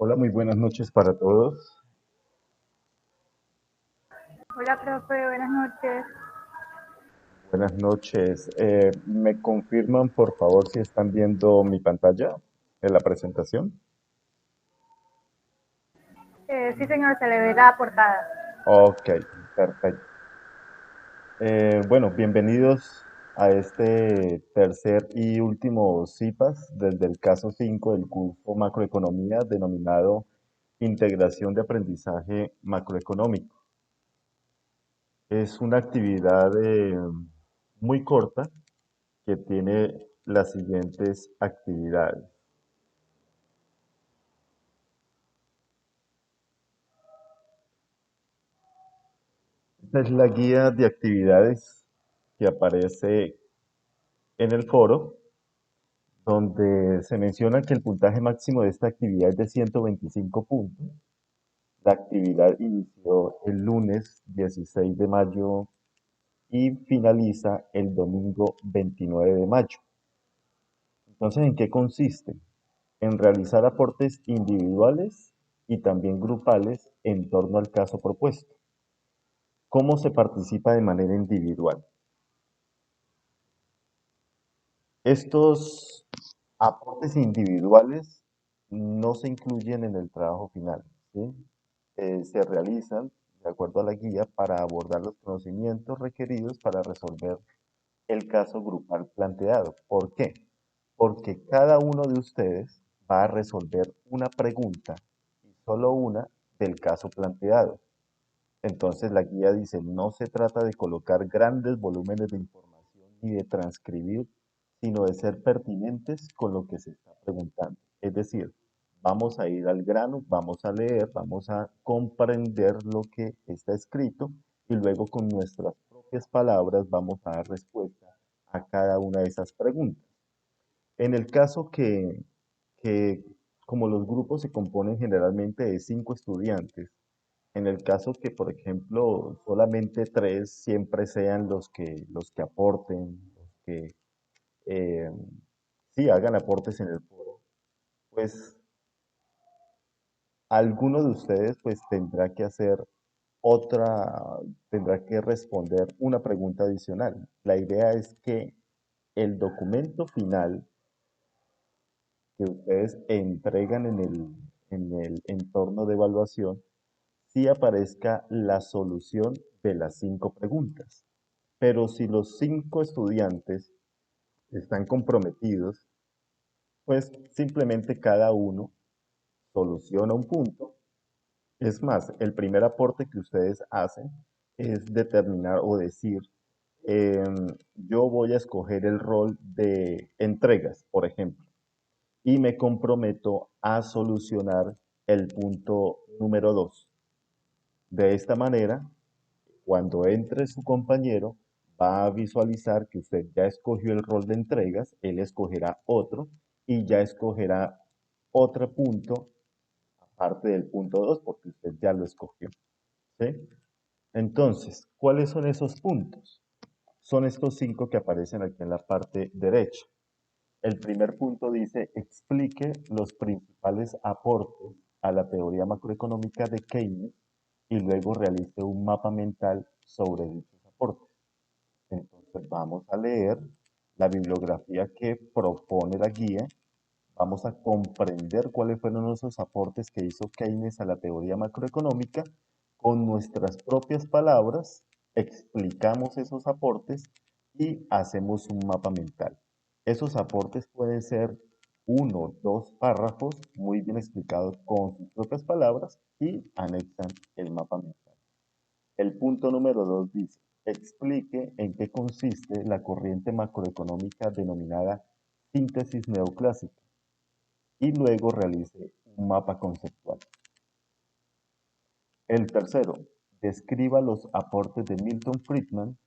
Hola, muy buenas noches para todos. Hola, profe, buenas noches. Buenas noches. ¿Me confirman, por favor, si están viendo mi pantalla de la presentación? Sí, señor, se le ve la portada. Ok, perfecto. Bueno, bienvenidos a este tercer y último CIPAS desde el caso 5 del curso Macroeconomía denominado Integración de Aprendizaje Macroeconómico. Es una actividad muy corta que tiene las siguientes actividades. Esta es la guía de actividades que aparece en el foro, donde se menciona que el puntaje máximo de esta actividad es de 125 puntos. La actividad inició el lunes 16 de mayo y finaliza el domingo 29 de mayo. Entonces, ¿en qué consiste? En realizar aportes individuales y también grupales en torno al caso propuesto. ¿Cómo se participa de manera individual? Estos aportes individuales no se incluyen en el trabajo final, ¿sí? Se realizan de acuerdo a la guía para abordar los conocimientos requeridos para resolver el caso grupal planteado. ¿Por qué? Porque cada uno de ustedes va a resolver una pregunta y solo una del caso planteado. Entonces la guía dice, no se trata de colocar grandes volúmenes de información ni de transcribir, sino de ser pertinentes con lo que se está preguntando. Es decir, vamos a ir al grano, vamos a leer, vamos a comprender lo que está escrito y luego con nuestras propias palabras vamos a dar respuesta a cada una de esas preguntas. En el caso que como los grupos se componen generalmente de 5 estudiantes, en el caso que, por ejemplo, solamente tres siempre sean los que aporten, los que eh, sí hagan aportes en el foro, pues alguno de ustedes pues tendrá que hacer otra, tendrá que responder una pregunta adicional. La idea es que el documento final que ustedes entregan en el entorno de evaluación sí aparezca la solución de las 5 preguntas. Pero si los 5 estudiantes están comprometidos, pues simplemente cada uno soluciona un punto. Es más, el primer aporte que ustedes hacen es determinar o decir, yo voy a escoger el rol de entregas, por ejemplo, y me comprometo a solucionar el punto número 2. De esta manera, cuando entre su compañero, va a visualizar que usted ya escogió el rol de entregas, él escogerá otro y ya escogerá otro punto aparte del punto 2 porque usted ya lo escogió. ¿Sí? Entonces, ¿cuáles son esos puntos? Son estos 5 que aparecen aquí en la parte derecha. El primer punto dice, explique los principales aportes a la teoría macroeconómica de Keynes y luego realice un mapa mental sobre dichos aportes. Entonces vamos a leer la bibliografía que propone la guía, vamos a comprender cuáles fueron esos aportes que hizo Keynes a la teoría macroeconómica, con nuestras propias palabras explicamos esos aportes y hacemos un mapa mental. Esos aportes pueden ser 1, 2 párrafos muy bien explicados con sus propias palabras y anexan el mapa mental. El punto número 2 dice, explique en qué consiste la corriente macroeconómica denominada síntesis neoclásica y luego realice un mapa conceptual. El tercero, describa los aportes de Milton Friedman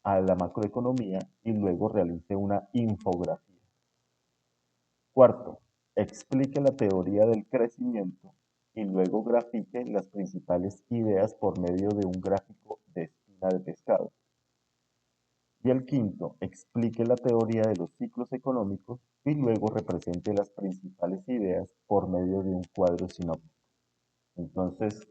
a la macroeconomía y luego realice una infografía. Cuarto, explique la teoría del crecimiento y luego grafique las principales ideas por medio de un gráfico de espina de pescado. Y el quinto, explique la teoría de los ciclos económicos y luego represente las principales ideas por medio de un cuadro sinóptico. Entonces,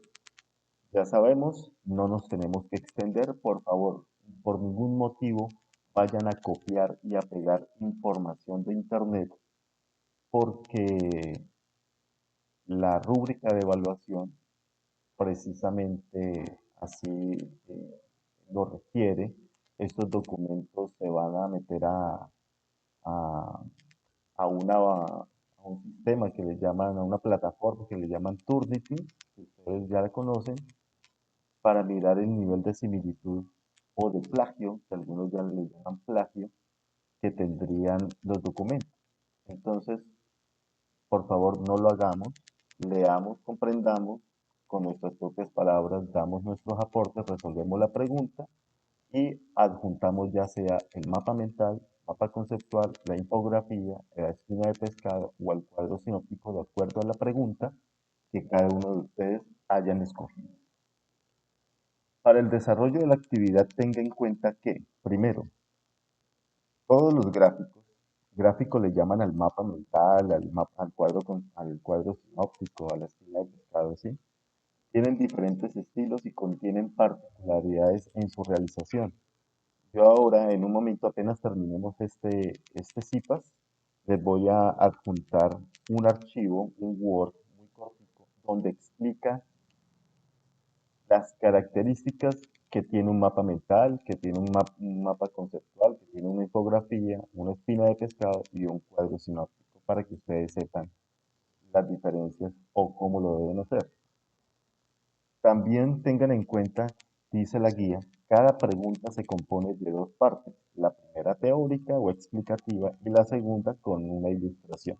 ya sabemos, no nos tenemos que extender, por favor, por ningún motivo vayan a copiar y a pegar información de internet porque la rúbrica de evaluación precisamente así lo requiere. Estos documentos se van a meter a, a un sistema que le llaman, a una plataforma que le llaman Turnitin, que ustedes ya la conocen, para mirar el nivel de similitud o de plagio, que algunos ya le llaman plagio, que tendrían los documentos. Entonces, por favor, no lo hagamos, leamos, comprendamos, con nuestras propias palabras, damos nuestros aportes, resolvemos la pregunta y adjuntamos ya sea el mapa mental, mapa conceptual, la infografía, la espina de pescado o el cuadro sinóptico de acuerdo a la pregunta que cada uno de ustedes hayan escogido. Para el desarrollo de la actividad tenga en cuenta que, primero, todos los gráficos le llaman al mapa mental, al cuadro sinóptico, a la espina de pescado, ¿sí? Tienen diferentes estilos y contienen particularidades en su realización. Yo ahora, en un momento, apenas terminemos este CIPAS, les voy a adjuntar un archivo, un Word muy cortito, donde explica las características que tiene un mapa mental, que tiene un mapa conceptual, que tiene una infografía, una espina de pescado y un cuadro sinóptico para que ustedes sepan las diferencias o cómo lo deben hacer. También tengan en cuenta, dice la guía, cada pregunta se compone de dos partes, la primera teórica o explicativa y la segunda con una ilustración.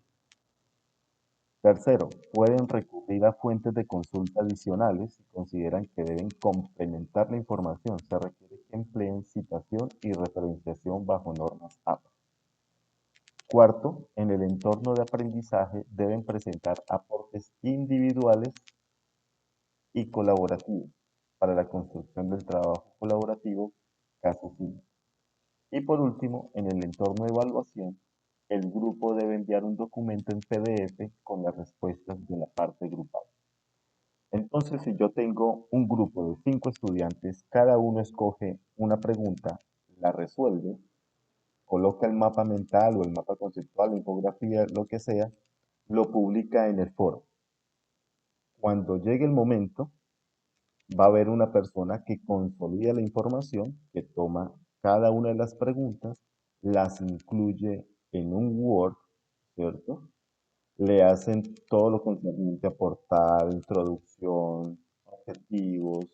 Tercero, pueden recurrir a fuentes de consulta adicionales si consideran que deben complementar la información. Se requiere que empleen citación y referenciación bajo normas APA. Cuarto, en el entorno de aprendizaje deben presentar aportes individuales y colaborativos para la construcción del trabajo colaborativo caso sí. Y por último, en el entorno de evaluación, el grupo debe enviar un documento en PDF con las respuestas de la parte grupal. Entonces, si yo tengo un grupo de 5 estudiantes, cada uno escoge una pregunta, la resuelve, coloca el mapa mental o el mapa conceptual, la infografía, lo que sea, lo publica en el foro. Cuando llegue el momento, va a haber una persona que consolida la información, que toma cada una de las preguntas, las incluye en un Word, ¿cierto? Le hacen todo lo concerniente a portada, introducción, objetivos,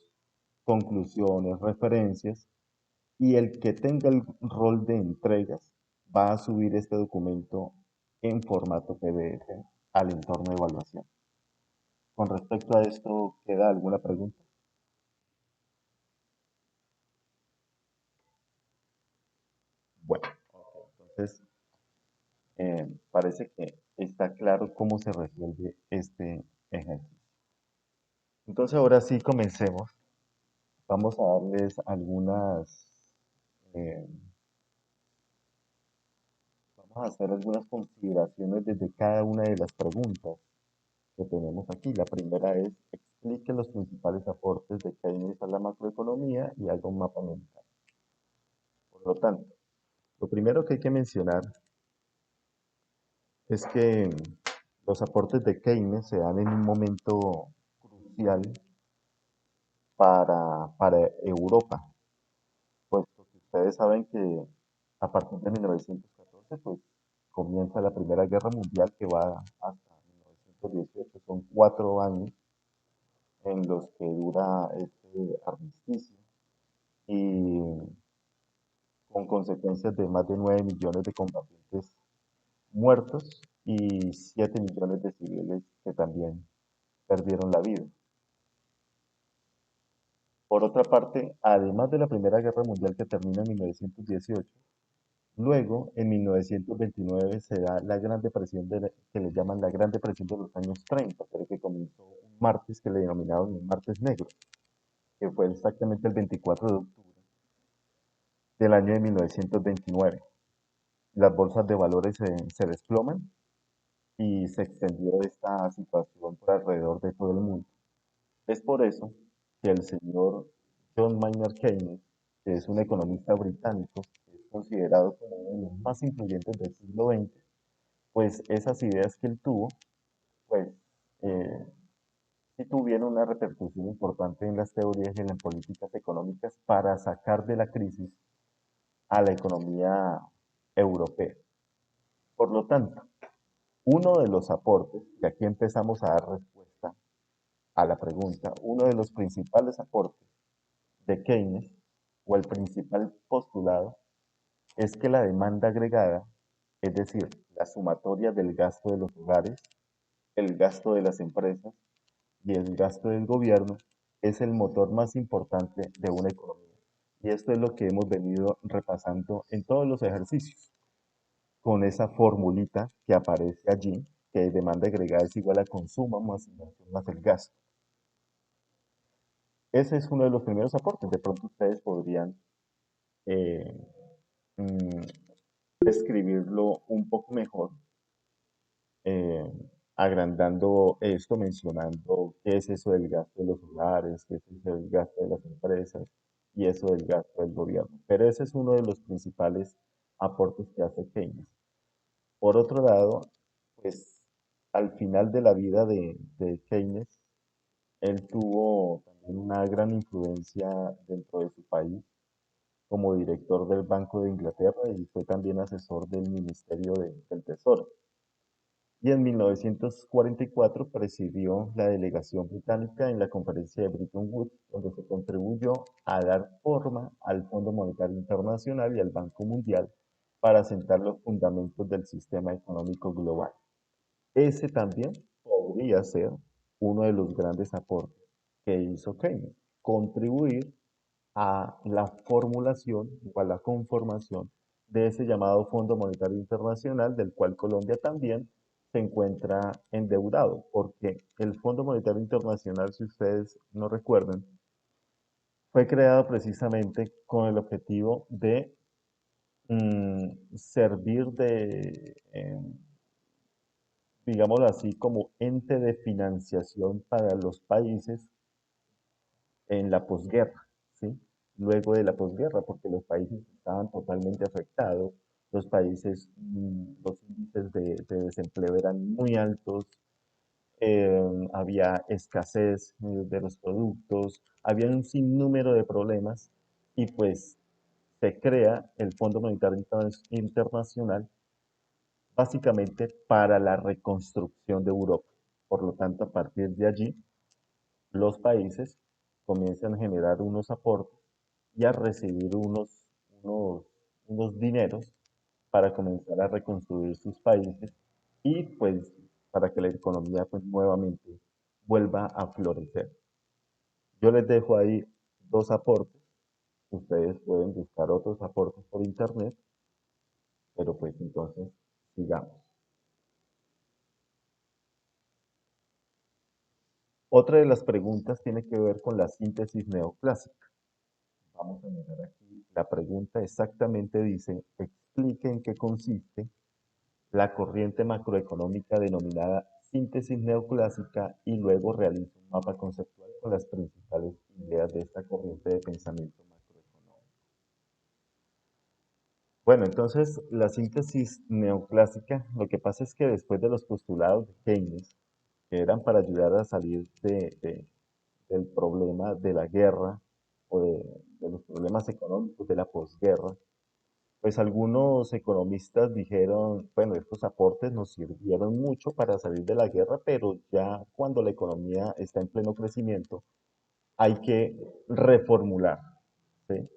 conclusiones, referencias, y el que tenga el rol de entregas va a subir este documento en formato PDF al entorno de evaluación. Con respecto a esto, ¿queda alguna pregunta? Bueno, entonces parece que está claro cómo se resuelve este ejercicio. Entonces ahora sí comencemos. Vamos a darles eh, vamos a hacer algunas consideraciones desde cada una de las preguntas que tenemos aquí. La primera es, explique los principales aportes de Keynes a la macroeconomía y haga un mapa mental. Por lo tanto, lo primero que hay que mencionar es que los aportes de Keynes se dan en un momento crucial para Europa, puesto que ustedes saben que a partir de 1914 pues, comienza la Primera Guerra Mundial que va hasta 1918, son 4 años en los que dura este armisticio y con consecuencias de más de 9 millones de combatientes muertos y 7 millones de civiles que también perdieron la vida. Por otra parte, además de la Primera Guerra Mundial que termina en 1918, luego en 1929 se da la Gran Depresión que le llaman la Gran Depresión de los años 30, pero que comenzó un martes que le denominaron el Martes Negro, que fue exactamente el 24 de octubre. del año de 1929. Las bolsas de valores se desploman y se extendió esta situación por alrededor de todo el mundo. Es por eso que el señor John Maynard Keynes, que es un economista británico, que es considerado como uno de los más influyentes del siglo XX, pues esas ideas que él tuvo, pues eh, sí tuvieron una repercusión importante en las teorías y en las políticas económicas para sacar de la crisis a la economía europea. Por lo tanto, uno de los aportes, y aquí empezamos a dar respuesta a la pregunta, uno de los principales aportes de Keynes, o el principal postulado, es que la demanda agregada, es decir, la sumatoria del gasto de los hogares, el gasto de las empresas y el gasto del gobierno, es el motor más importante de una economía. Y esto es lo que hemos venido repasando en todos los ejercicios, con esa formulita que aparece allí, que demanda agregada es igual a consumo más inversión más el gasto. Ese es uno de los primeros aportes. De pronto ustedes podrían eh, mm, describirlo un poco mejor, eh, agrandando esto, mencionando qué es eso del gasto de los hogares, qué es eso del gasto de las empresas y eso del gasto del gobierno. Pero ese es uno de los principales aportes que hace Keynes. Por otro lado, pues al final de la vida de Keynes, él tuvo también una gran influencia dentro de su país como director del Banco de Inglaterra y fue también asesor del Ministerio del Tesoro. Y en 1944 presidió la delegación británica en la conferencia de Bretton Woods, donde se contribuyó a dar forma al Fondo Monetario Internacional y al Banco Mundial para sentar los fundamentos del sistema económico global. Ese también podría ser uno de los grandes aportes que hizo Keynes, contribuir a la formulación o a la conformación de ese llamado Fondo Monetario Internacional, del cual Colombia también se encuentra endeudado, porque el Fondo Monetario Internacional, si ustedes no recuerdan, fue creado precisamente con el objetivo de servir de, digámoslo así, como ente de financiación para los países en la posguerra, ¿sí? Luego de la posguerra, porque los países estaban totalmente afectados, los países, los índices de desempleo eran muy altos, había escasez de los productos, había un sinnúmero de problemas y pues se crea el Fondo Monetario Internacional básicamente para la reconstrucción de Europa. Por lo tanto, a partir de allí, los países comienzan a generar unos aportes y a recibir unos, unos dineros para comenzar a reconstruir sus países y pues para que la economía pues nuevamente vuelva a florecer. Yo les dejo ahí dos aportes. Ustedes pueden buscar otros aportes por internet, pero pues entonces sigamos. Otra de las preguntas tiene que ver con la síntesis neoclásica. Vamos a mirar aquí. La pregunta exactamente dice, explique en qué consiste la corriente macroeconómica denominada síntesis neoclásica y luego realiza un mapa conceptual con las principales ideas de esta corriente de pensamiento macroeconómico. Bueno, entonces la síntesis neoclásica, lo que pasa es que después de los postulados de Keynes, que eran para ayudar a salir del problema de la guerra o de los problemas económicos de la posguerra, pues algunos economistas dijeron, bueno, estos aportes nos sirvieron mucho para salir de la guerra, pero ya cuando la economía está en pleno crecimiento, hay que reformular, ¿sí?,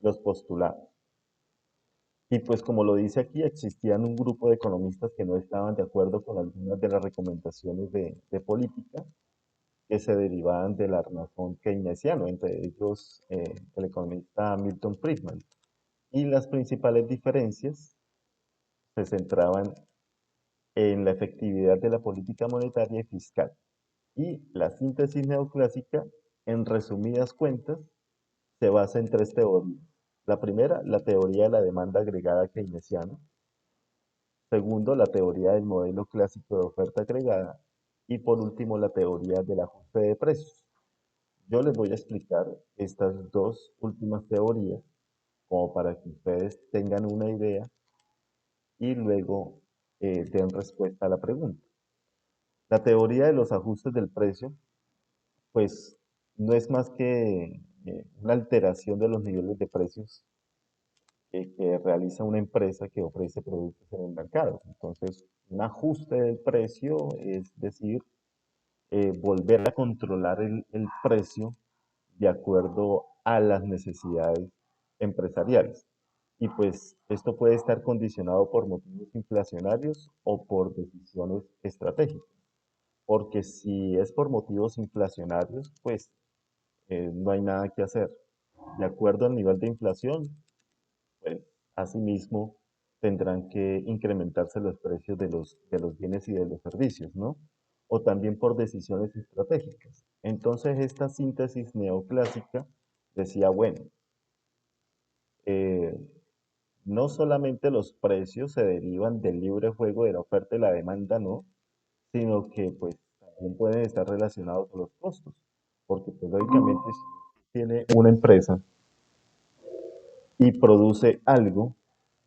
los postulados. Y pues como lo dice aquí, existían un grupo de economistas que no estaban de acuerdo con algunas de las recomendaciones de política que se derivaban del armazón keynesiano, entre ellos el economista Milton Friedman. Y las principales diferencias se centraban en la efectividad de la política monetaria y fiscal. Y la síntesis neoclásica, en resumidas cuentas, se basa en tres teorías. La primera, la teoría de la demanda agregada keynesiana. Segundo, la teoría del modelo clásico de oferta agregada. Y por último, la teoría del ajuste de precios. Yo les voy a explicar estas dos últimas teorías como para que ustedes tengan una idea y luego den respuesta a la pregunta. La teoría de los ajustes del precio, pues no es más que una alteración de los niveles de precios que realiza una empresa que ofrece productos en el mercado. Entonces, un ajuste del precio es decir, volver a controlar el precio de acuerdo a las necesidades empresariales. Y pues esto puede estar condicionado por motivos inflacionarios o por decisiones estratégicas. Porque si es por motivos inflacionarios, pues no hay nada que hacer. De acuerdo al nivel de inflación, pues asimismo tendrán que incrementarse los precios de los bienes y de los servicios, ¿no? O también por decisiones estratégicas. Entonces esta síntesis neoclásica decía, bueno, eh, no solamente los precios se derivan del libre juego de la oferta y la demanda, no, sino que pues también pueden estar relacionados con los costos, porque pues lógicamente si tiene una empresa y produce algo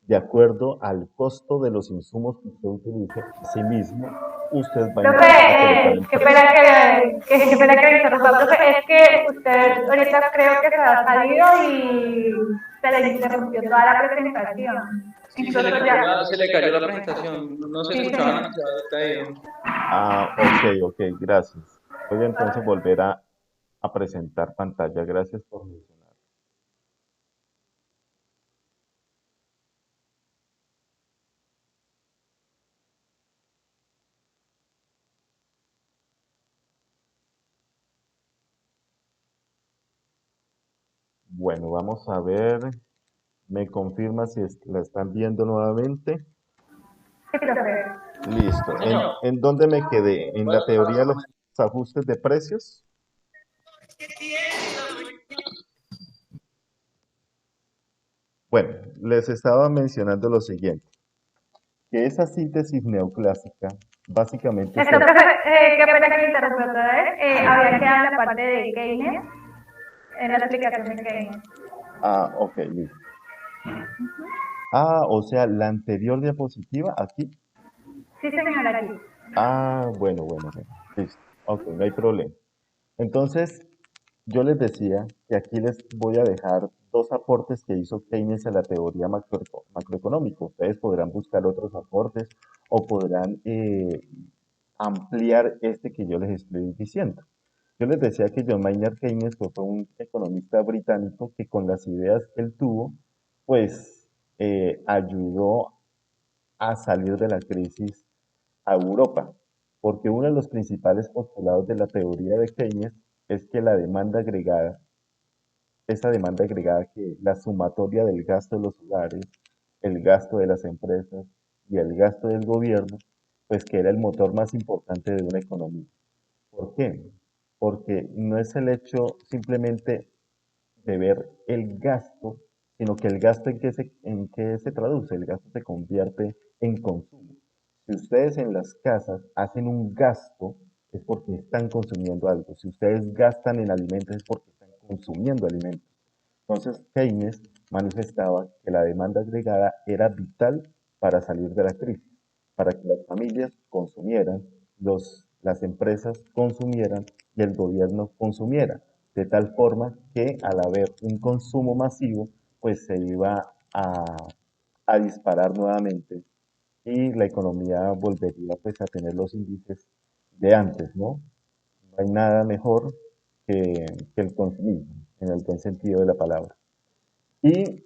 de acuerdo al costo de los insumos que usted utilice, asimismo usted va Profe, a colocar el qué precio. pena qué pena que me interrumpa, profe. Es que usted ahorita creo que se ha salido y se le interrumpió toda la presentación. Sí, Incluso ya. se le cayó la presentación, no se Sí, escuchaba señor. nada, se había caído. Ah, ok, gracias. Voy a entonces volver a presentar pantalla. Gracias por mencionar. Bueno, vamos a ver. ¿Me confirma si la están viendo nuevamente? Sí, profe. Listo. Señor, ¿En dónde me quedé? ¿En la teoría de los ajustes de precios? Bueno, les estaba mencionando lo siguiente, que esa síntesis neoclásica básicamente Esto, se... profe, qué pena que me interrumpa otra vez. Había quedado la parte de Keynes, en la explicación de Keynes. Ah, ok, listo. Ah, o sea, la anterior diapositiva aquí. Sí, señora, aquí. Ah, bueno, listo. Ok, no hay problema. Entonces, yo les decía que aquí les voy a dejar dos aportes que hizo Keynes a la teoría macroeconómica. Ustedes podrán buscar otros aportes o podrán ampliar este que yo les estoy diciendo. Yo les decía que John Maynard Keynes fue un economista británico que con las ideas que él tuvo, pues ayudó a salir de la crisis a Europa, porque uno de los principales postulados de la teoría de Keynes es que la demanda agregada, esa demanda agregada que la sumatoria del gasto de los hogares, el gasto de las empresas y el gasto del gobierno, pues que era el motor más importante de una economía. ¿Por qué? Porque no es el hecho simplemente de ver el gasto, sino que el gasto en qué se traduce, el gasto se convierte en consumo. Si ustedes en las casas hacen un gasto, es porque están consumiendo algo. Si ustedes gastan en alimentos, es porque están consumiendo alimentos. Entonces, Keynes manifestaba que la demanda agregada era vital para salir de la crisis, para que las familias consumieran, las empresas consumieran y el gobierno consumiera, de tal forma que al haber un consumo masivo, pues se iba a disparar nuevamente y la economía volvería pues a tener los índices de antes, ¿no? No hay nada mejor que el consumismo, en el buen sentido de la palabra. Y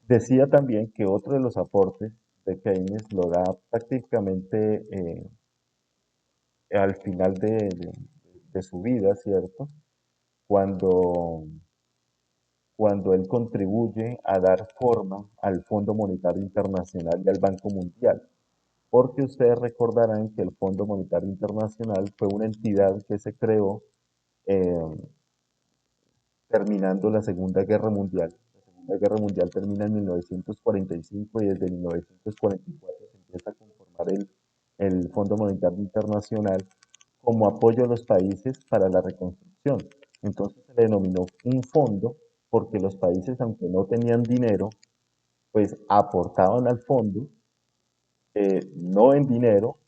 decía también que otro de los aportes de Keynes lo da prácticamente al final de su vida, ¿cierto? Cuando, cuando él contribuye a dar forma al Fondo Monetario Internacional y al Banco Mundial. Porque ustedes recordarán que el Fondo Monetario Internacional fue una entidad que se creó eh, terminando la Segunda Guerra Mundial. Segunda Guerra Mundial termina en 1945 y desde 1944 se empieza a conformar el Fondo Monetario Internacional como apoyo a los países para la reconstrucción. Entonces se le denominó un fondo porque los países, aunque no tenían dinero, pues aportaban al fondo, no en dinero,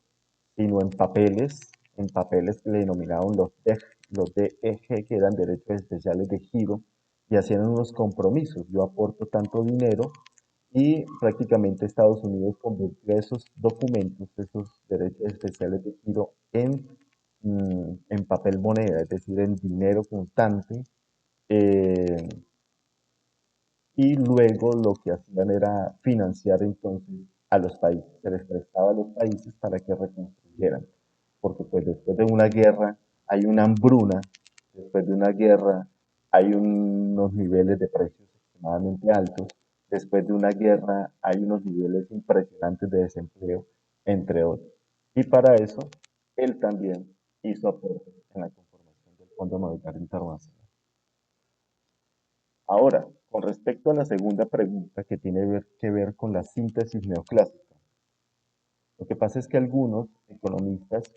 sino en papeles que le denominaban los DEG, que eran derechos especiales de giro, y hacían unos compromisos. Yo aporto tanto dinero y prácticamente Estados Unidos convirtió esos documentos, esos derechos especiales de giro, en papel moneda, es decir, en dinero constante. eh, y luego lo que hacían era financiar entonces a los países, se les prestaba a los países para que reconstruyeran, porque pues después de una guerra hay una hambruna, después de una guerra hay unos niveles de precios extremadamente altos, después de una guerra hay unos niveles impresionantes de desempleo, entre otros. Y para eso, él también hizo aportes en la conformación del Fondo Monetario Internacional. Ahora, con respecto a la segunda pregunta que tiene que ver con la síntesis neoclásica, lo que pasa es que algunos economistas,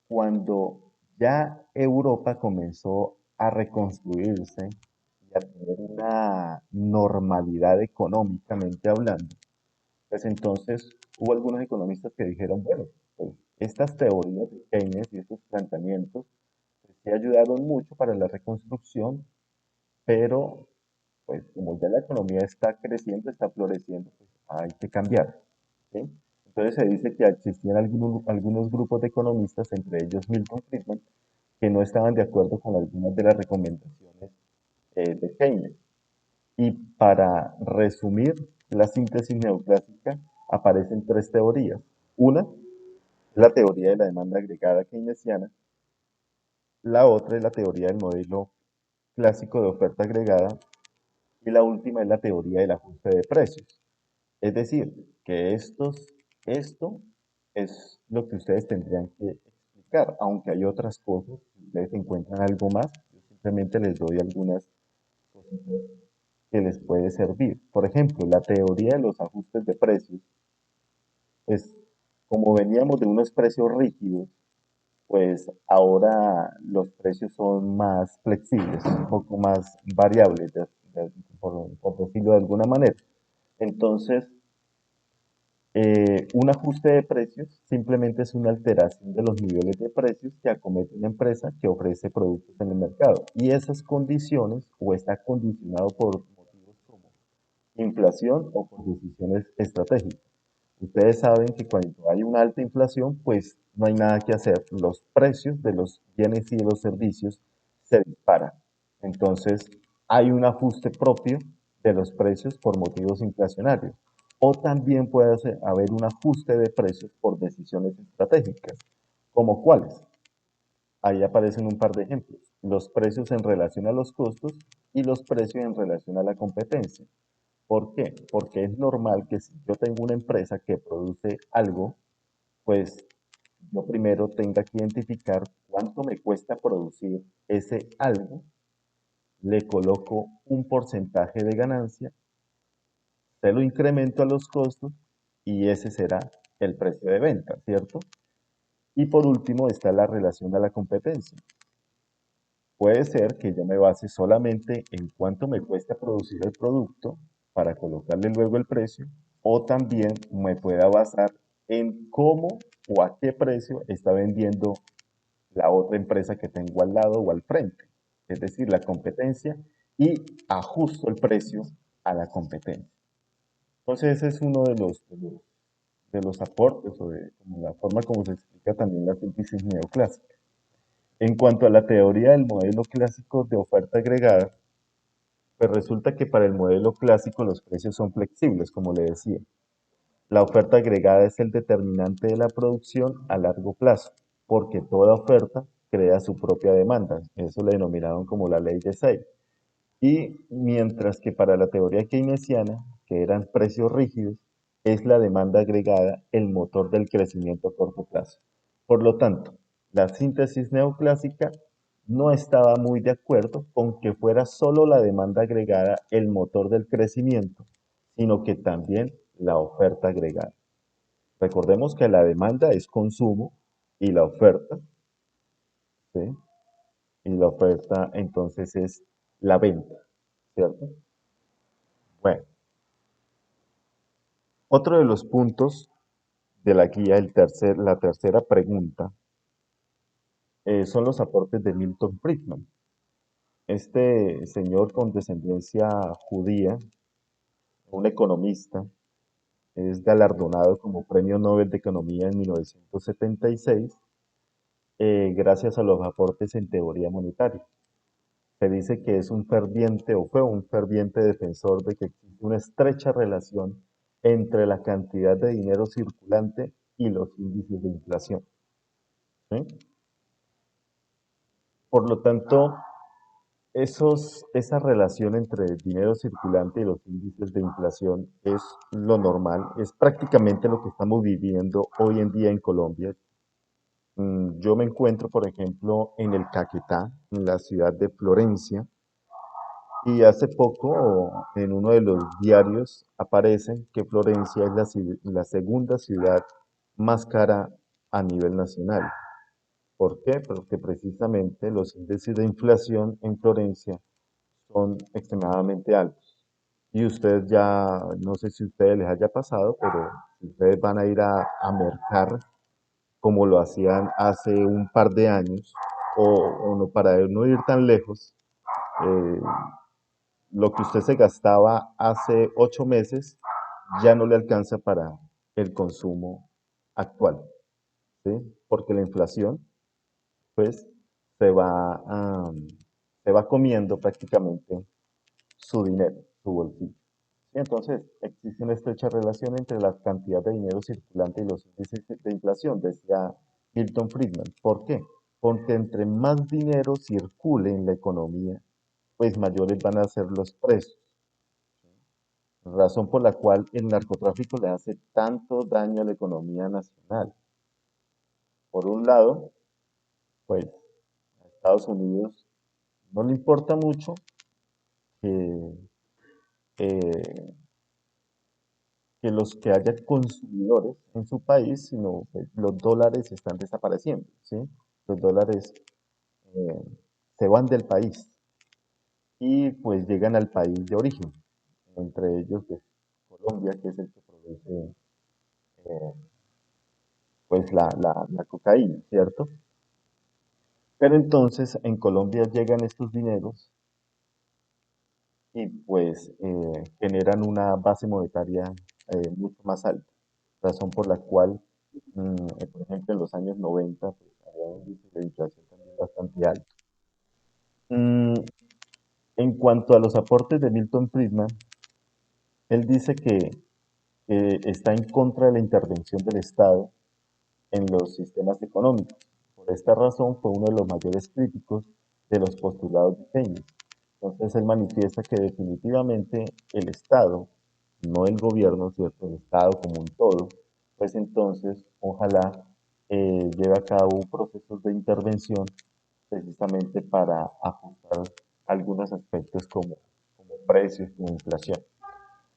cuando ya Europa comenzó a reconstruirse y a tener una normalidad económicamente hablando, pues entonces hubo algunos economistas que dijeron, bueno, pues estas teorías de Keynes y estos planteamientos pues, sí ayudaron mucho para la reconstrucción, pero pues como ya la economía está creciendo, está floreciendo, pues hay que cambiar. ¿Sí? Entonces se dice que existían algunos grupos de economistas, entre ellos Milton Friedman, que no estaban de acuerdo con algunas de las recomendaciones de Keynes. Y para resumir la síntesis neoclásica, aparecen tres teorías. Una es la teoría de la demanda agregada keynesiana, la otra es la teoría del modelo clásico de oferta agregada y la última es la teoría del ajuste de precios. Es decir, que esto es lo que ustedes tendrían que explicar, aunque hay otras cosas, si ustedes encuentran algo más, yo simplemente les doy algunas cositas que les puede servir. Por ejemplo, la teoría de los ajustes de precios, pues como veníamos de unos precios rígidos, pues ahora los precios son más flexibles, un poco más variables, por decirlo de alguna manera. Entonces, un ajuste de precios simplemente es una alteración de los niveles de precios que acomete una empresa que ofrece productos en el mercado. Y esas condiciones o está condicionado por motivos como inflación o por decisiones estratégicas. Ustedes saben que cuando hay una alta inflación, pues no hay nada que hacer. Los precios de los bienes y de los servicios se disparan. Entonces, hay un ajuste propio de los precios por motivos inflacionarios. O también puede haber un ajuste de precios por decisiones estratégicas. ¿Como cuáles? Ahí aparecen un par de ejemplos. Los precios en relación a los costos y los precios en relación a la competencia. ¿Por qué? Porque es normal que si yo tengo una empresa que produce algo, pues yo primero tenga que identificar cuánto me cuesta producir ese algo, le coloco un porcentaje de ganancia, se lo incremento a los costos y ese será el precio de venta, ¿cierto? Y por último está la relación a la competencia. Puede ser que yo me base solamente en cuánto me cuesta producir el producto para colocarle luego el precio, o también me pueda basar en cómo o a qué precio está vendiendo la otra empresa que tengo al lado o al frente. Es decir, la competencia y ajusto el precio a la competencia. Entonces ese es uno de los aportes o de como la forma como se explica también la síntesis neoclásica. En cuanto a la teoría del modelo clásico de oferta agregada, pues resulta que para el modelo clásico los precios son flexibles, como le decía. La oferta agregada es el determinante de la producción a largo plazo, porque toda oferta crea su propia demanda. Eso le denominaron como la ley de Say. Y mientras que para la teoría keynesiana, que eran precios rígidos, es la demanda agregada el motor del crecimiento a corto plazo. Por lo tanto, la síntesis neoclásica no estaba muy de acuerdo con que fuera solo la demanda agregada el motor del crecimiento, sino que también la oferta agregada. Recordemos que la demanda es consumo y la oferta, ¿sí? Y la oferta entonces es la venta, ¿cierto? Bueno, otro de los puntos de la guía, la tercera pregunta, son los aportes de Milton Friedman. Este señor con descendencia judía, un economista, es galardonado como Premio Nobel de Economía en 1976 gracias a los aportes en teoría monetaria. Se dice que es un ferviente o fue un ferviente defensor de que existe una estrecha relación entre la cantidad de dinero circulante y los índices de inflación, ¿sí? Por lo tanto, esa relación entre el dinero circulante y los índices de inflación es lo normal, es prácticamente lo que estamos viviendo hoy en día en Colombia. Yo me encuentro, por ejemplo, en el Caquetá, en la ciudad de Florencia, y hace poco en uno de los diarios aparece que Florencia es la segunda ciudad más cara a nivel nacional. ¿Por qué? Porque precisamente los índices de inflación en Florencia son extremadamente altos. Y ustedes ya, no sé si a ustedes les haya pasado, pero si ustedes van a ir a mercar como lo hacían hace un par de años, o no, para no ir tan lejos, eh, lo que usted se gastaba hace 8 meses ya no le alcanza para el consumo actual, ¿sí? Porque la inflación, pues, se va, se va comiendo prácticamente su dinero, su bolsillo. ¿Sí? Entonces, existe una estrecha relación entre la cantidad de dinero circulante y los índices de inflación, decía Milton Friedman. ¿Por qué? Porque entre más dinero circule en la economía, pues mayores van a ser los precios. Razón por la cual el narcotráfico le hace tanto daño a la economía nacional. Por un lado, pues a Estados Unidos no le importa mucho que, eh, que los que haya consumidores en su país, sino que los dólares están desapareciendo, ¿sí? Los dólares eh, se van del país y pues llegan al país de origen, entre ellos pues, Colombia, que es el que produce eh, pues la cocaína, ¿cierto? Pero entonces en Colombia llegan estos dineros y pues generan una base monetaria mucho más alta, razón por la cual, por ejemplo, en los años 90 pues, había un índice de inflación también bastante alto. Mm, en cuanto a los aportes de Milton Friedman, él dice que está en contra de la intervención del Estado en los sistemas económicos. Por esta razón fue uno de los mayores críticos de los postulados de Keynes. Entonces él manifiesta que definitivamente el Estado, no el gobierno, ¿cierto? El Estado como un todo, pues entonces ojalá lleve a cabo procesos de intervención precisamente para ajustar algunos aspectos como precios, como inflación.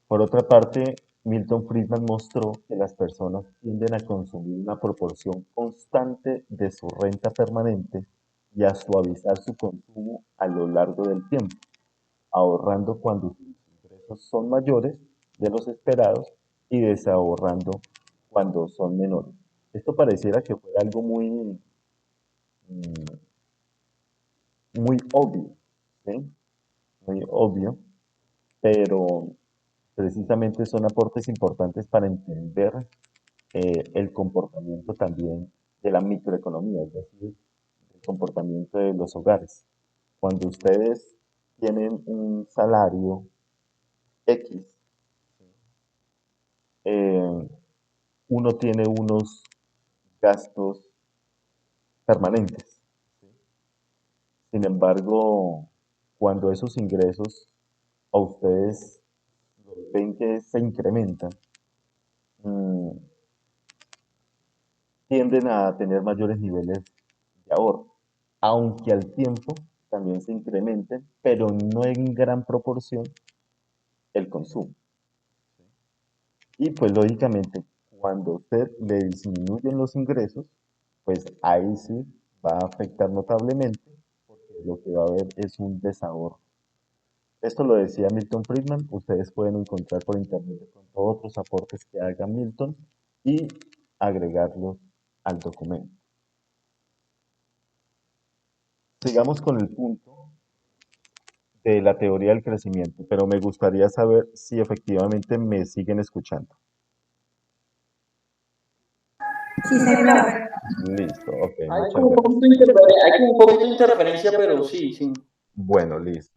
Por otra parte, Milton Friedman mostró que las personas tienden a consumir una proporción constante de su renta permanente y a suavizar su consumo a lo largo del tiempo, ahorrando cuando sus ingresos son mayores de los esperados y desahorrando cuando son menores. Esto pareciera que fuera algo mm, muy obvio, ¿sí? Muy obvio, pero precisamente son aportes importantes para entender el comportamiento también de la microeconomía, es decir, el comportamiento de los hogares. Cuando ustedes tienen un salario X, eh, uno tiene unos gastos permanentes. Sin embargo, cuando esos ingresos a ustedes ven que se incrementan, mm, tienden a tener mayores niveles de ahorro. aunque al tiempo también se incrementen, pero no en gran proporción el consumo. Y pues lógicamente, cuando usted le disminuyen los ingresos, pues ahí sí va a afectar notablemente, porque lo que va a haber es un desahorro. Esto lo decía Milton Friedman, ustedes pueden encontrar por internet de pronto otros aportes que haga Milton y agregarlos al documento. Sigamos con el punto de la teoría del crecimiento, pero me gustaría saber si efectivamente me siguen escuchando. Sí, señor. Listo, ok, Hay muchas como un gracias. poquito de interferencia, hay como un poquito de interferencia, pero sí, sí. Bueno, listo.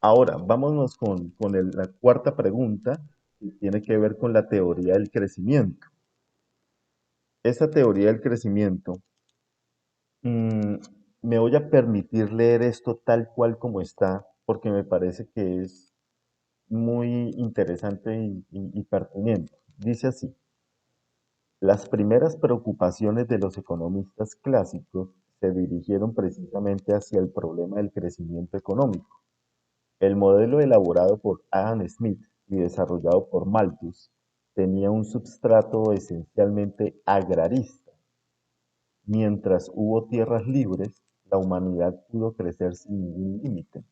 Ahora, vámonos con la cuarta pregunta, que tiene que ver con la teoría del crecimiento. Esa teoría del crecimiento, mm, me voy a permitir leer esto tal cual como está, porque me parece que es muy interesante y pertinente. Dice así: las primeras preocupaciones de los economistas clásicos se dirigieron precisamente hacia el problema del crecimiento económico. El modelo elaborado por Adam Smith y desarrollado por Malthus tenía un substrato esencialmente agrarista. Mientras hubo tierras libres, la humanidad pudo crecer sin ningún límite.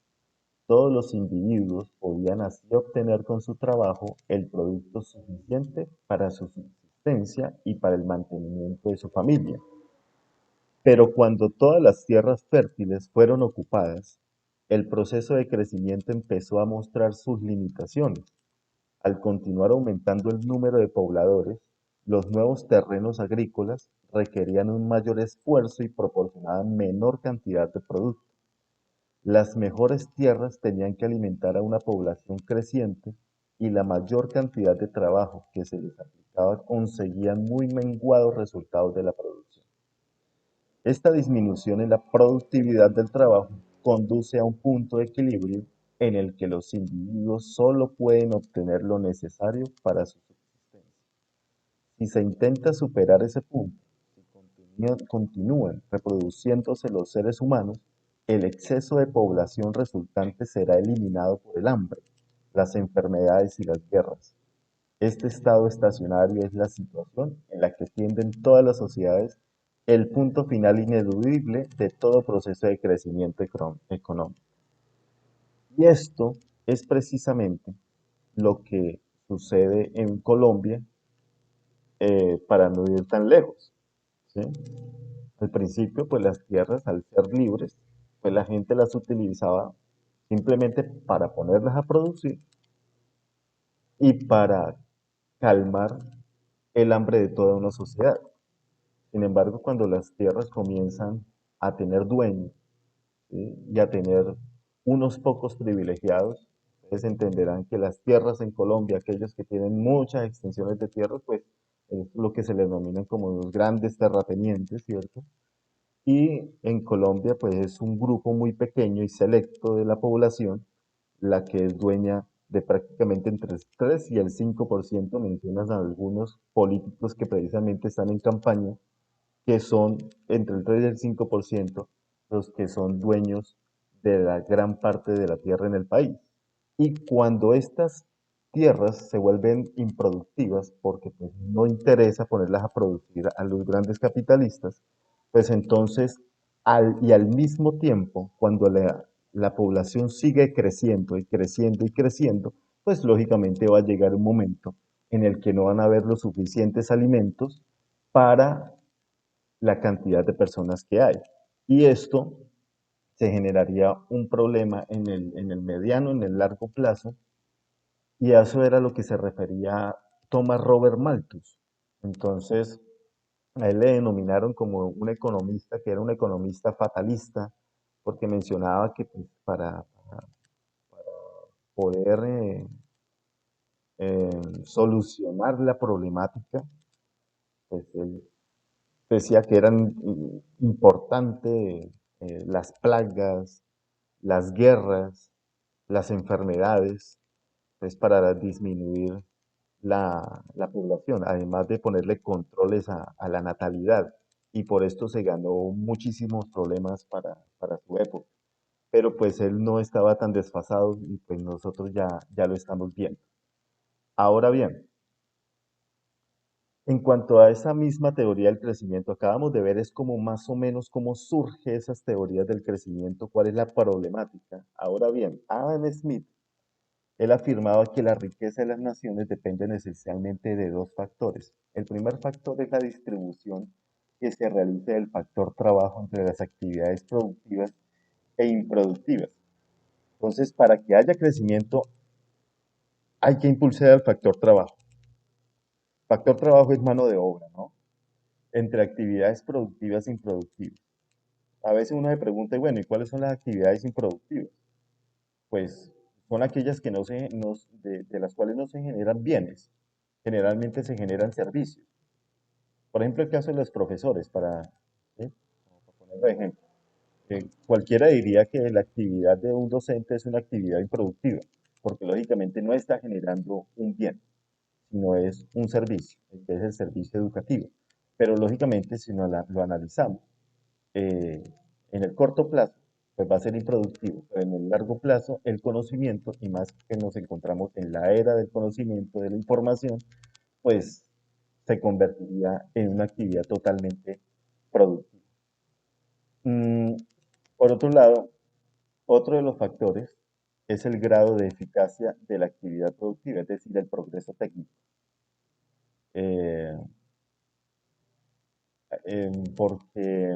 Todos los individuos podían así obtener con su trabajo el producto suficiente para su subsistencia y para el mantenimiento de su familia. Pero cuando todas las tierras fértiles fueron ocupadas, el proceso de crecimiento empezó a mostrar sus limitaciones. Al continuar aumentando el número de pobladores, los nuevos terrenos agrícolas requerían un mayor esfuerzo y proporcionaban menor cantidad de productos. Las mejores tierras tenían que alimentar a una población creciente y la mayor cantidad de trabajo que se les aplicaba conseguían muy menguados resultados de la producción. Esta disminución en la productividad del trabajo conduce a un punto de equilibrio en el que los individuos solo pueden obtener lo necesario para su subsistencia. Si se intenta superar ese punto, si continúan reproduciéndose los seres humanos, el exceso de población resultante será eliminado por el hambre, las enfermedades y las guerras. Este estado estacionario es la situación en la que tienden todas las sociedades, el punto final ineludible de todo proceso de crecimiento económico. Y esto es precisamente lo que sucede en Colombia, para no ir tan lejos, ¿sí? Al principio, pues las tierras, al ser libres, pues la gente las utilizaba simplemente para ponerlas a producir y para calmar el hambre de toda una sociedad. Sin embargo, cuando las tierras comienzan a tener dueños, ¿sí? Y a tener unos pocos privilegiados, ustedes entenderán que las tierras en Colombia, aquellos que tienen muchas extensiones de tierras, pues es lo que se le denominan como los grandes terratenientes, ¿cierto? Y en Colombia, pues es un grupo muy pequeño y selecto de la población la que es dueña de prácticamente entre el 3 y el 5%. Mencionas a algunos políticos que precisamente están en campaña, que son entre el 3 y el 5% los que son dueños de la gran parte de la tierra en el país. Y cuando estas tierras se vuelven improductivas, porque pues, no interesa ponerlas a producir a los grandes capitalistas, pues entonces, al mismo tiempo, cuando la población sigue creciendo y creciendo y creciendo, pues lógicamente va a llegar un momento en el que no van a haber los suficientes alimentos para la cantidad de personas que hay. Y esto se generaría un problema en el mediano, en el largo plazo, y a eso era lo que se refería Thomas Robert Malthus. Entonces, a él le denominaron como un economista, que era un economista fatalista, porque mencionaba que pues, para poder solucionar la problemática, pues él decía que eran importantes las plagas, las guerras, las enfermedades, pues para disminuir la población, además de ponerle controles a la natalidad. y por esto se ganó muchísimos problemas para su época. Pero pues él no estaba tan desfasado y pues nosotros ya lo estamos viendo. Ahora bien, en cuanto a esa misma teoría del crecimiento, acabamos de ver es como más o menos cómo surge esas teorías del crecimiento, cuál es la problemática. Ahora bien, Adam Smith, él afirmaba que la riqueza de las naciones dependen esencialmente de dos factores. El primer factor es la distribución que se realiza del factor trabajo entre las actividades productivas e improductivas. Entonces, para que haya crecimiento, hay que impulsar el factor trabajo. Factor trabajo es mano de obra, ¿no? Entre actividades productivas e improductivas. A veces uno se pregunta, bueno, ¿y cuáles son las actividades improductivas? Pues son aquellas que de las cuales no se generan bienes, generalmente se generan servicios. Por ejemplo, el caso de los profesores, ¿sí? Para poner de ejemplo. Cualquiera diría que la actividad de un docente es una actividad improductiva, porque lógicamente no está generando un bien, sino es un servicio, que es el servicio educativo. Pero lógicamente, si no lo analizamos, eh, en el corto plazo, pues va a ser improductivo, pero en el largo plazo, el conocimiento, y más que nos encontramos en la era del conocimiento, de la información, pues se convertiría en una actividad totalmente productiva. Mm, por otro lado, otro de los factores es el grado de eficacia de la actividad productiva, es decir, el progreso técnico. Eh, porque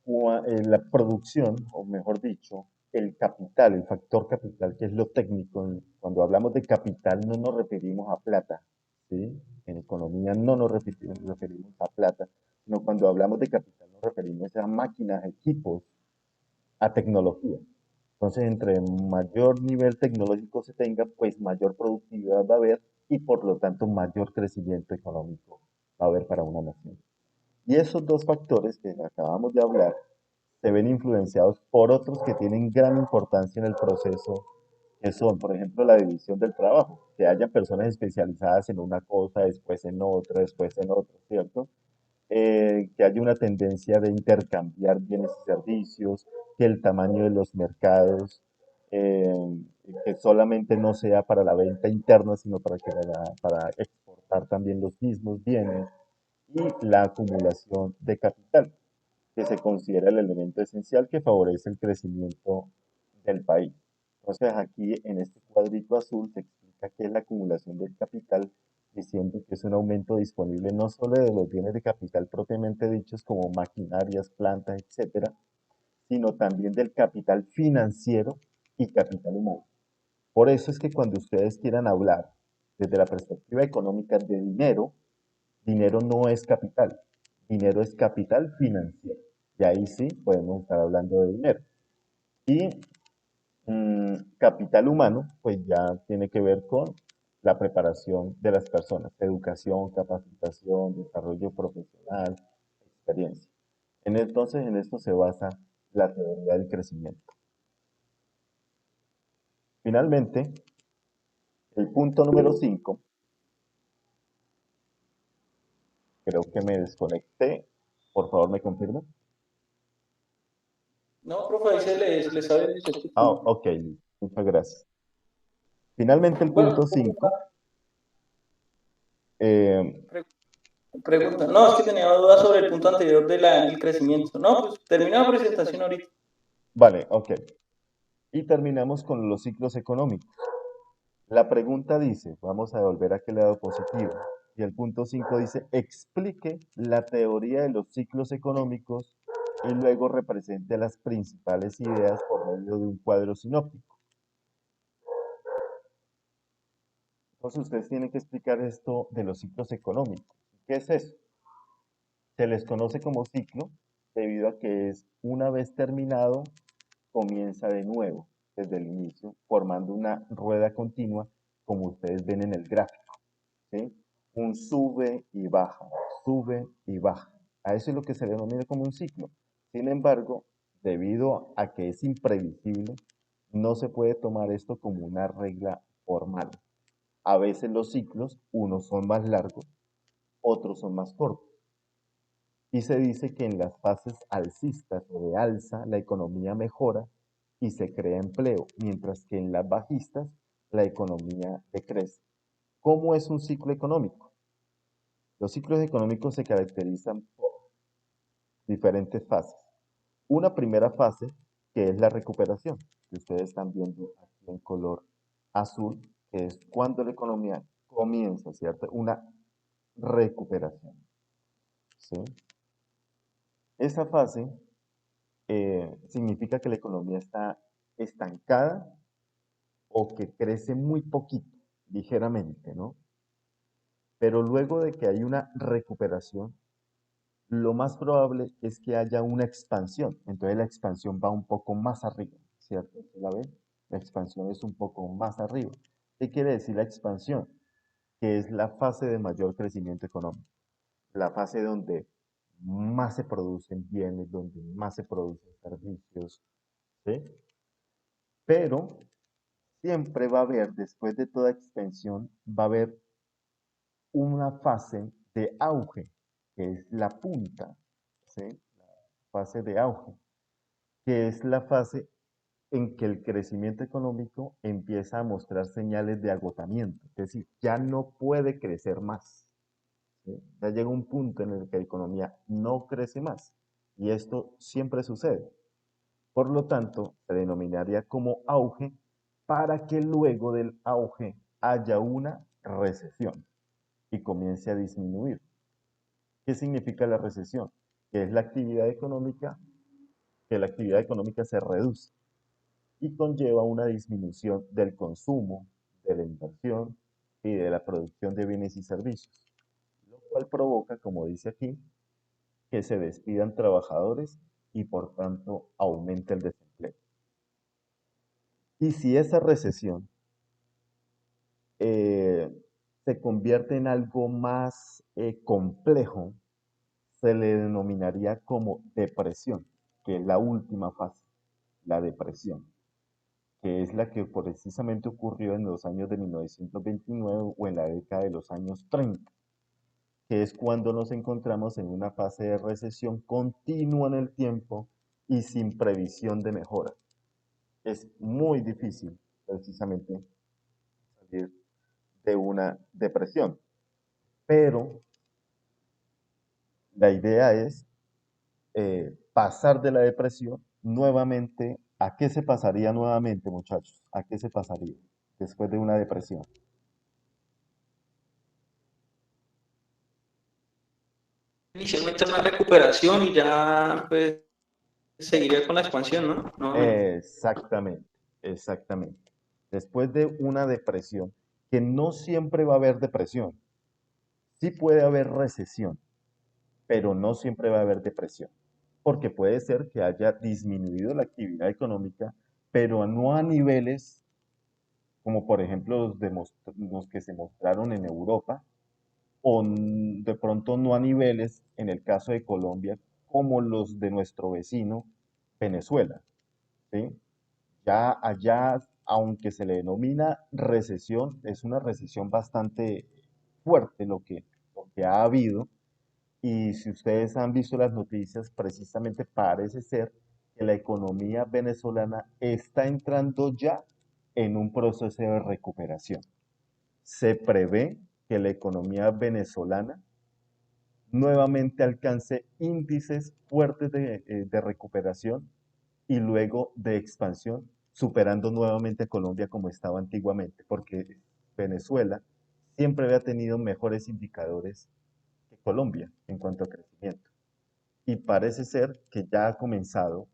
la producción, o mejor dicho, el capital, el factor capital, que es lo técnico, cuando hablamos de capital no nos referimos a plata, ¿sí? En economía no referimos a plata, sino cuando hablamos de capital nos referimos a máquinas, equipos, a tecnología. Entonces, entre mayor nivel tecnológico se tenga, pues mayor productividad va a haber y por lo tanto mayor crecimiento económico va a haber para una nación. Y esos dos factores que acabamos de hablar se ven influenciados por otros que tienen gran importancia en el proceso, que son, por ejemplo, la división del trabajo, que haya personas especializadas en una cosa, después en otra, después en otra, ¿cierto? Que haya una tendencia de intercambiar bienes y servicios, que el tamaño de los mercados, eh, que solamente no sea para la venta interna, sino para exportar también los mismos bienes, y la acumulación de capital, que se considera el elemento esencial que favorece el crecimiento del país. Entonces aquí en este cuadrito azul se explica qué es la acumulación del capital, diciendo que es un aumento disponible no solo de los bienes de capital propiamente dichos como maquinarias, plantas, etcétera, sino también del capital financiero y capital humano. Por eso es que cuando ustedes quieran hablar desde la perspectiva económica de dinero, dinero no es capital, dinero es capital financiero. Y ahí sí podemos estar hablando de dinero. Y capital humano, pues ya tiene que ver con la preparación de las personas, educación, capacitación, desarrollo profesional, experiencia. Entonces, en esto se basa la teoría del crecimiento. Finalmente, el punto número 5, creo que me desconecté. Por favor, ¿me confirma? No, profe, ahí se le sabe y se escucha. Ah, ok, muchas gracias. Finalmente, el Bueno, punto 5. eh, pregunta. No, es que tenía dudas sobre el punto anterior del crecimiento. No, pues termina la presentación ahorita. vale, ok. Y terminamos con los ciclos económicos. La pregunta dice, vamos a volver a aquel lado positivo. Y el punto 5 dice, explique la teoría de los ciclos económicos y luego represente las principales ideas por medio de un cuadro sinóptico. Entonces ustedes tienen que explicar esto de los ciclos económicos. ¿Qué es eso? Se les conoce como ciclo debido a que es una vez terminado, comienza de nuevo desde el inicio, formando una rueda continua como ustedes ven en el gráfico, ¿sí? Un sube y baja. A eso es lo que se denomina como un ciclo. Sin embargo, debido a que es imprevisible, no se puede tomar esto como una regla formal. A veces los ciclos, unos son más largos, otros son más cortos. Y se dice que en las fases alcistas o de alza la economía mejora y se crea empleo, mientras que en las bajistas la economía decrece. ¿Cómo es un ciclo económico? Los ciclos económicos se caracterizan por diferentes fases. Una primera fase, que es la recuperación, que ustedes están viendo aquí en color azul, que es cuando la economía comienza, ¿cierto? Una recuperación, ¿sí? Esa fase significa que la economía está estancada o que crece muy poquito, ligeramente, ¿no? Pero luego de que hay una recuperación, lo más probable es que haya una expansión. Entonces la expansión va un poco más arriba, ¿cierto? ¿Sí la ven? La expansión es un poco más arriba. ¿Qué quiere decir la expansión? Que es la fase de mayor crecimiento económico, la fase donde más se producen bienes, donde más se producen servicios, ¿sí? Pero siempre va a haber, después de toda expansión, va a haber una fase de auge, que es la punta, ¿sí? La fase de auge, que es la fase en que el crecimiento económico empieza a mostrar señales de agotamiento, es decir, ya no puede crecer más, ¿sí? Ya llega un punto en el que la economía no crece más, y esto siempre sucede. Por lo tanto, se denominaría como auge para que luego del auge haya una recesión y comience a disminuir. ¿Qué significa la recesión? Que es la actividad económica, que la actividad económica se reduce y conlleva una disminución del consumo, de la inversión y de la producción de bienes y servicios, lo cual provoca, como dice aquí, que se despidan trabajadores y por tanto aumente el desempleo. Y si esa recesión eh, se convierte en algo más complejo, se le denominaría como depresión, que es la última fase, la depresión, que es la que precisamente ocurrió en los años de 1929 o en la década de los años 30, que es cuando nos encontramos en una fase de recesión continua en el tiempo y sin previsión de mejora. Es muy difícil precisamente salir de una depresión, pero la idea es pasar de la depresión nuevamente. ¿A qué se pasaría nuevamente, muchachos? ¿A qué se pasaría después de una depresión? Inicialmente una recuperación y ya pues seguiría con la expansión, ¿no? Nuevamente. Exactamente, exactamente. Después de una depresión, que no siempre va a haber depresión, sí puede haber recesión, pero no siempre va a haber depresión, porque puede ser que haya disminuido la actividad económica, pero no a niveles como por ejemplo los que se mostraron en Europa, o de pronto no a niveles, en el caso de Colombia, como los de nuestro vecino Venezuela, ¿sí? Ya allá, aunque se le denomina recesión, es una recesión bastante fuerte lo que ha habido. Y si ustedes han visto las noticias, precisamente parece ser que la economía venezolana está entrando ya en un proceso de recuperación. Se prevé que la economía venezolana nuevamente alcance índices fuertes de recuperación y luego de expansión, superando nuevamente a Colombia como estaba antiguamente, porque Venezuela siempre había tenido mejores indicadores que Colombia en cuanto a crecimiento. Y parece ser que ya ha comenzado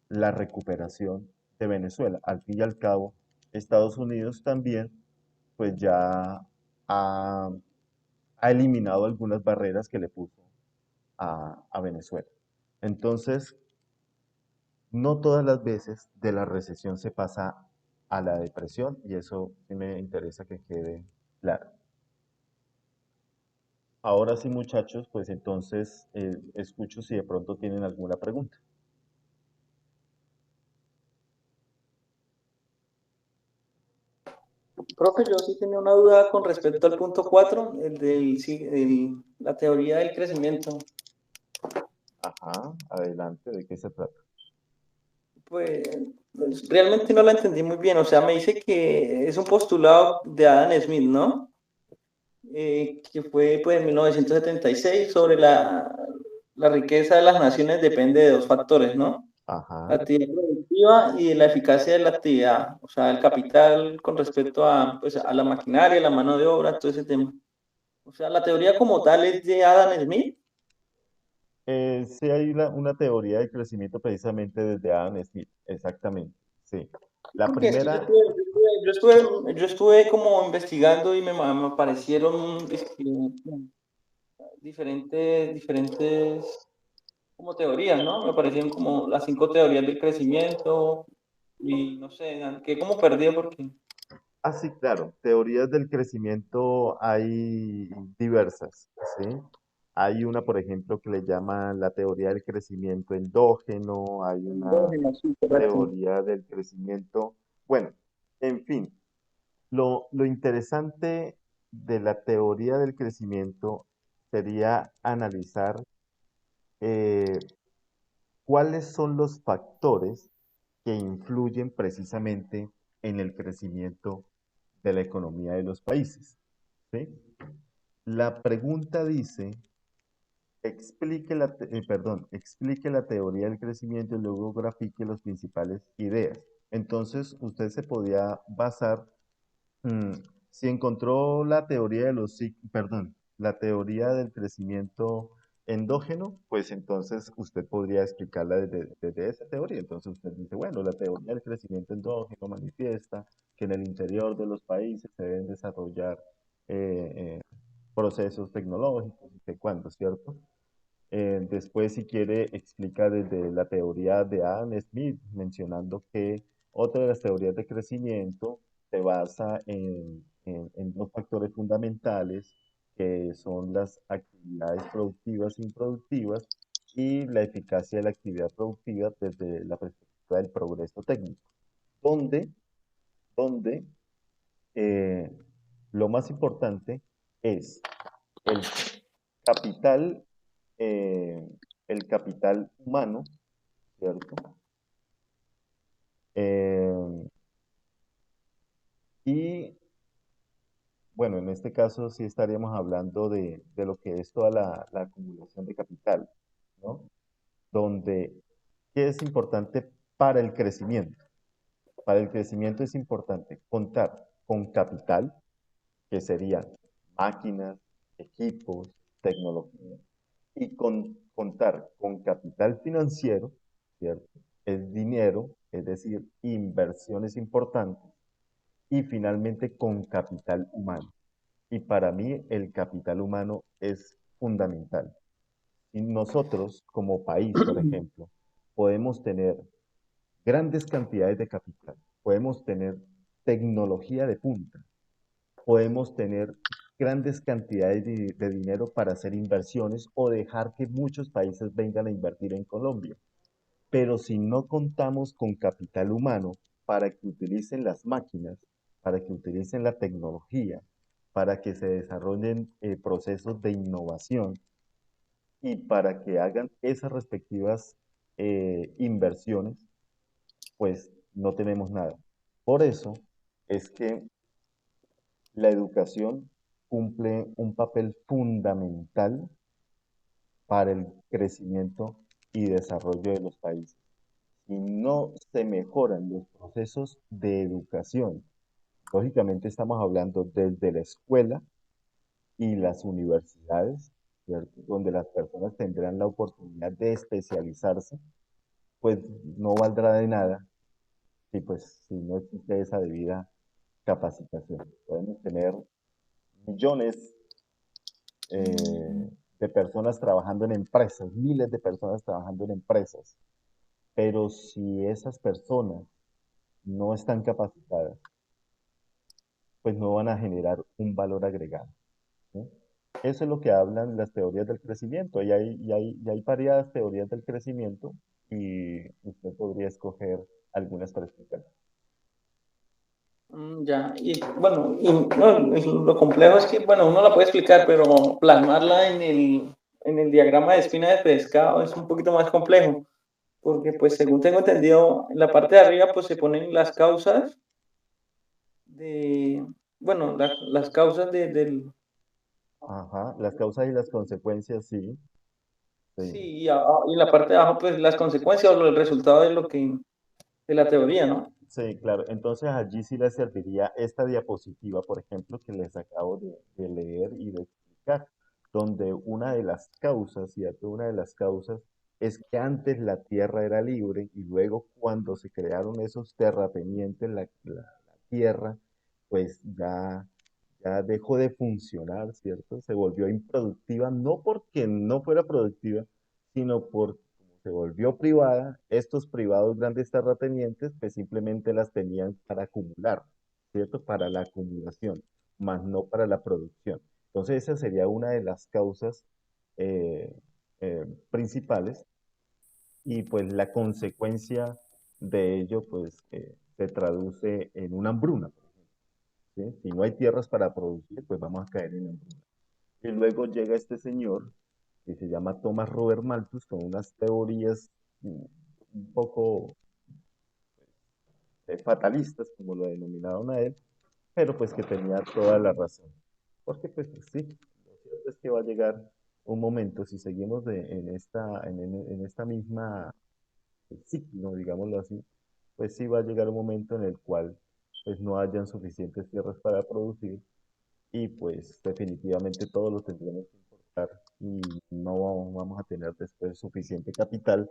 la recuperación de Venezuela. Al fin y al cabo, Estados Unidos también, pues ya ha, ha eliminado algunas barreras que le puso a Venezuela. Entonces, no todas las veces de la recesión se pasa a la depresión y eso sí me interesa que quede claro. Ahora sí, muchachos, pues entonces escucho si de pronto tienen alguna pregunta. Profe, yo sí tenía una duda con respecto al punto 4, la teoría del crecimiento. Ajá, adelante, ¿de qué se trata? Pues, pues, realmente no la entendí muy bien. O sea, me dice que es un postulado de Adam Smith, ¿no? Que fue pues, en 1976 sobre la riqueza de las naciones depende de dos factores, ¿no? La Ajá. actividad productiva y la eficacia de la actividad, o sea, el capital con respecto a, pues, a la maquinaria, la mano de obra, todo ese tema. O sea, la teoría como tal es de Adam Smith. Sí hay una teoría de crecimiento precisamente desde Adam Smith, exactamente, sí. La Porque es que primera, yo estuve como investigando y me aparecieron diferentes como teorías, ¿no? Me aparecieron como las 5 teorías del crecimiento y no sé, quedé como perdido porque... sí, claro, teorías del crecimiento hay diversas, ¿sí? Hay una, por ejemplo, que le llaman la teoría del crecimiento endógeno, hay una Endógeno, sí, correcto. teoría del crecimiento, bueno, en fin, lo interesante de la teoría del crecimiento sería analizar eh, cuáles son los factores que influyen precisamente en el crecimiento de la economía de los países. ¿Sí? La pregunta dice, explique la teoría del crecimiento y luego grafique las principales ideas. Entonces, usted se podía basar. Mm, si encontró la teoría de la teoría del crecimiento endógeno, pues entonces usted podría explicarla desde esa teoría. Entonces usted dice, bueno, la teoría del crecimiento endógeno manifiesta que en el interior de los países se deben desarrollar procesos tecnológicos y que cuándo, ¿cierto? Después, si quiere, explica desde la teoría de Adam Smith, mencionando que otra de las teorías de crecimiento se basa en dos factores fundamentales, que son las actividades productivas e improductivas y la eficacia de la actividad productiva desde la perspectiva del progreso técnico, donde, donde eh, lo más importante es el capital, eh, el capital humano, ¿cierto? Eh, y bueno, en este caso sí estaríamos hablando de lo que es toda la acumulación de capital, ¿no? Donde, ¿qué es importante para el crecimiento? Para el crecimiento es importante contar con capital, que serían máquinas, equipos, tecnología, y contar con capital financiero, ¿cierto? Es dinero, es decir, inversiones importantes, y finalmente con capital humano. Y para mí el capital humano es fundamental. Y nosotros como país, por ejemplo, podemos tener grandes cantidades de capital, podemos tener tecnología de punta, podemos tener grandes cantidades de dinero para hacer inversiones o dejar que muchos países vengan a invertir en Colombia. Pero si no contamos con capital humano para que utilicen las máquinas, para que utilicen la tecnología, para que se desarrollen procesos de innovación y para que hagan esas respectivas inversiones, pues no tenemos nada. Por eso es que la educación cumple un papel fundamental para el crecimiento y desarrollo de los países. Si no se mejoran los procesos de educación, lógicamente estamos hablando desde la escuela y las universidades, ¿cierto? Donde las personas tendrán la oportunidad de especializarse, pues no valdrá de nada si no existe esa debida capacitación. Podemos tener millones de personas trabajando en empresas, miles de personas trabajando en empresas, pero si esas personas no están capacitadas, pues no van a generar un valor agregado. ¿Sí? Eso es lo que hablan las teorías del crecimiento, y hay variadas teorías del crecimiento y usted podría escoger algunas para explicar. Ya, y bueno, y, no, lo complejo es que, bueno, uno la puede explicar, pero plasmarla en el diagrama de espina de pescado es un poquito más complejo, porque pues según tengo entendido, en la parte de arriba pues se ponen las causas de, bueno, las causas del, Ajá, las causas y las consecuencias, sí, sí. sí, y en la parte de abajo pues las consecuencias o el resultado de lo que, de la teoría, ¿no? Sí, claro. Entonces allí sí les serviría esta diapositiva, por ejemplo, que les acabo de leer y de explicar, donde una de las causas, ¿cierto? Una de las causas es que antes la tierra era libre y luego cuando se crearon esos terratenientes, la tierra, pues ya dejó de funcionar, ¿cierto? Se volvió improductiva, no porque no fuera productiva, sino porque como se volvió privada, estos privados grandes terratenientes pues simplemente las tenían para acumular, ¿cierto? Para la acumulación, más no para la producción. Entonces esa sería una de las causas eh, principales y pues la consecuencia de ello pues se traduce en una hambruna, ¿sí? Si no hay tierras para producir, pues vamos a caer en hambruna. Y luego llega este señor que se llama Thomas Robert Malthus con unas teorías un poco fatalistas, como lo denominaron a él, pero pues que tenía toda la razón. Porque pues sí, lo cierto es que va a llegar un momento, si seguimos en esta misma ciclo, digámoslo así, pues sí va a llegar un momento en el cual pues no hayan suficientes tierras para producir y pues definitivamente todo lo tendremos que importar y no vamos a tener después suficiente capital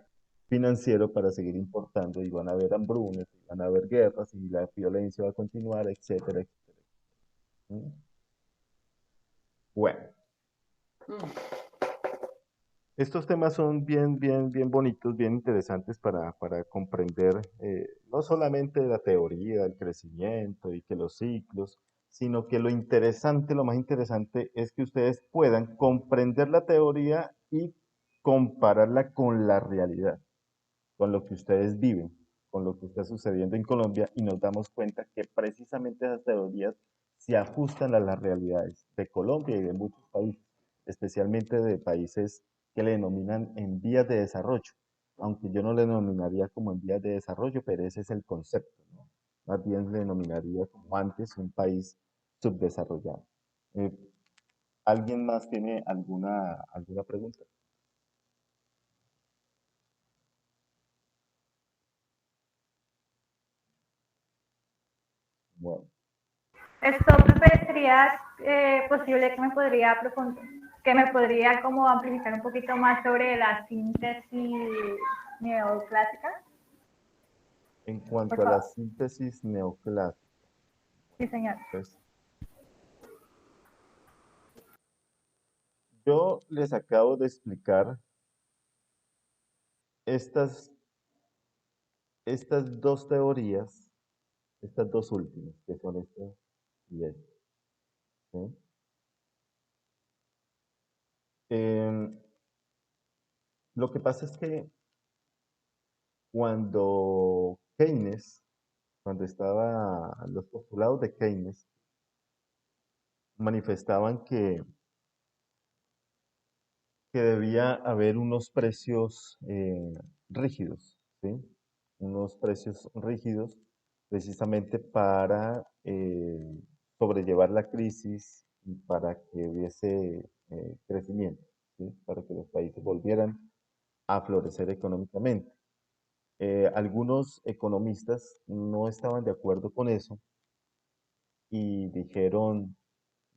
financiero para seguir importando y van a haber hambrunas, y van a haber guerras y la violencia va a continuar, etcétera, etcétera. ¿Mm? Bueno, estos temas son bien bonitos, bien interesantes para comprender no solamente la teoría del crecimiento y que los ciclos, sino que lo interesante, lo más interesante es que ustedes puedan comprender la teoría y compararla con la realidad, con lo que ustedes viven, con lo que está sucediendo en Colombia y nos damos cuenta que precisamente esas teorías se ajustan a las realidades de Colombia y de muchos países, especialmente de países que le denominan en vías de desarrollo, aunque yo no le denominaría como en vías de desarrollo, pero ese es el concepto, ¿no? Más bien le denominaría como antes un país subdesarrollado. Eh, ¿Alguien más tiene alguna pregunta? Bueno. Esto, profe, sería posible que me podría que me podría como amplificar un poquito más sobre la síntesis neoclásica, En por cuanto a la favor. síntesis neoclásica, Sí, señor. pues yo les acabo de explicar estas, estas dos teorías, estas dos últimas, que son esta y esta, ¿sí? Em, lo que pasa es que cuando Keynes, cuando estaba los postulados de Keynes, manifestaban que debía haber unos precios rígidos, ¿sí? Unos precios rígidos precisamente para sobrellevar la crisis y para que hubiese crecimiento, ¿sí? Para que los países volvieran a florecer económicamente. Algunos economistas no estaban de acuerdo con eso y dijeron,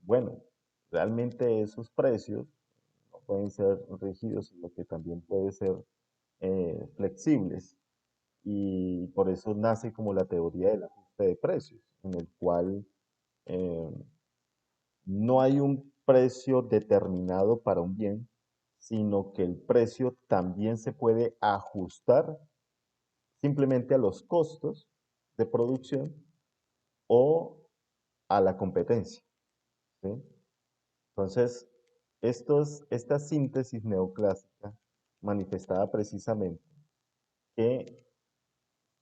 bueno, realmente esos precios no pueden ser rígidos, sino que también pueden ser flexibles. Y por eso nace como la teoría del ajuste de precios, en el cual eh, no hay un precio determinado para un bien, sino que el precio también se puede ajustar simplemente a los costos de producción o a la competencia, ¿sí? Entonces, esta síntesis neoclásica manifestaba precisamente que